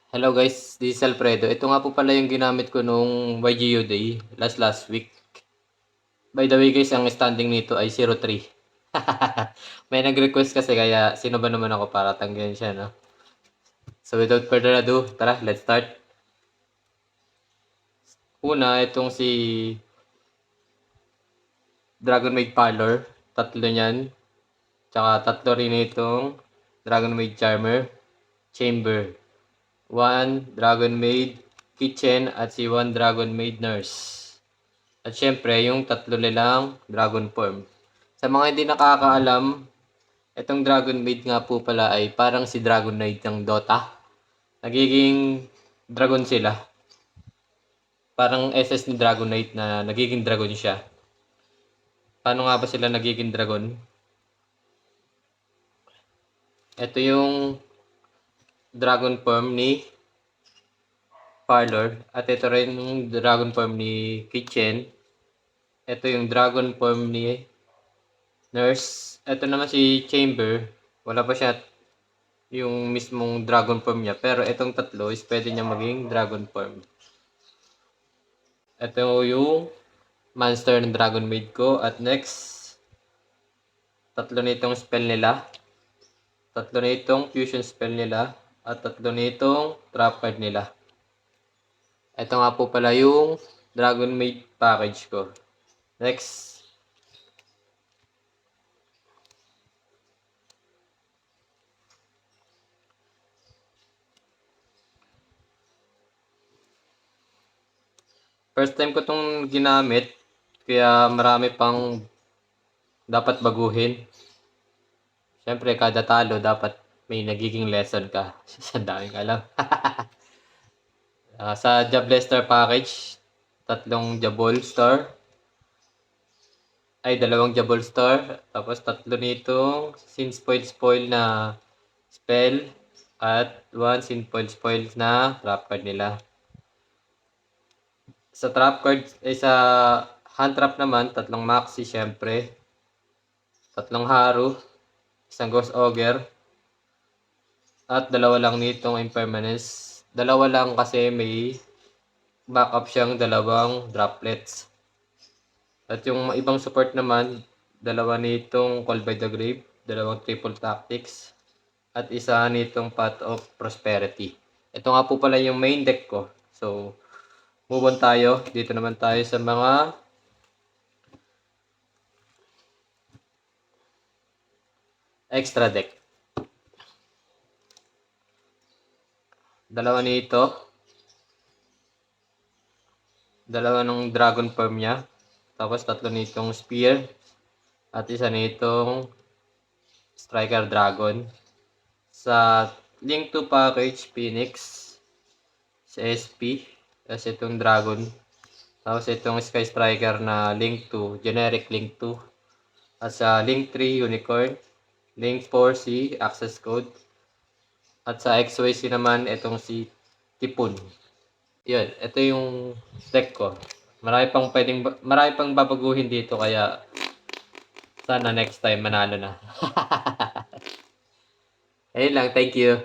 Hello guys, this is Alfredo. Ito nga po pala yung ginamit ko nung YGU Day last week. By the way guys, ang standing nito ay 0-3. May nag-request kasi kaya sino ba naman ako para tanggihan siya, no? So without further ado, tara, let's start. Una, itong si Dragon Maid Parlor. Tatlo niyan. Tsaka tatlo rin itong Dragon Maid Charmer Chamber. One Dragon Maid Kitchen at si one Dragon Maid Nurse. At syempre, yung tatlo nilang dragon form. Sa mga hindi nakakaalam, itong Dragon Maid nga po pala ay parang si Dragon Knight ng Dota. Nagiging dragon sila. Parang SS ni Dragon Knight na nagiging dragon siya. Paano nga ba sila nagiging dragon? Ito yung dragon form ni Parlor. At ito rin yung dragon form ni Kitchen. Ito yung dragon form ni Nurse. Ito naman si Chamber. Wala pa siya yung mismong dragon form niya. Pero itong tatlo is pwede niya maging dragon form. Ito yung monster ng Dragon Maid ko. At next, tatlo na itong spell nila. Tatlo na itong fusion spell nila. At tatlo na itong trap card nila. Ito nga po pala yung Dragon Maid package ko. Next, first time ko itong ginamit. Kaya marami pang dapat baguhin. Siyempre, kada talo dapat may nagiging lesson ka. Sa daming alam. Sa Jablester package, tatlong Jabol Star. Ay, dalawang Jabol Star. Tapos tatlo nitong Sin Spoil na spell. At one Sin Spoil na trap card nila. Sa trap card, sa hand trap naman, tatlong Maxi syempre. Tatlong Haru. Isang Ghost Ogre. At dalawa lang nitong Impermanence. Dalawa lang kasi may backup siyang dalawang droplets. At yung ibang support naman, dalawa nitong Call by the Grave, dalawang Triple Tactics, at isa nitong Path of Prosperity. Ito nga po pala yung main deck ko. So, move on tayo. Dito naman tayo sa mga extra deck. Dalawa nito. Dalawa ng Dragon Form niya. Tapos tatlo nitong Spear. At isa nitong Striker Dragon. Sa Link to Package Phoenix. Sa SP. Tapos itong Dragon. Tapos itong Sky Striker na Link 2. Generic Link 2. At sa Link 3 Unicorn. Link 4 si Access Code. At sa XYZ naman, itong si Tipun. Yun, ito yung deck ko. Marami pang babaguhin dito kaya sana next time manalo na. Ayun lang, thank you.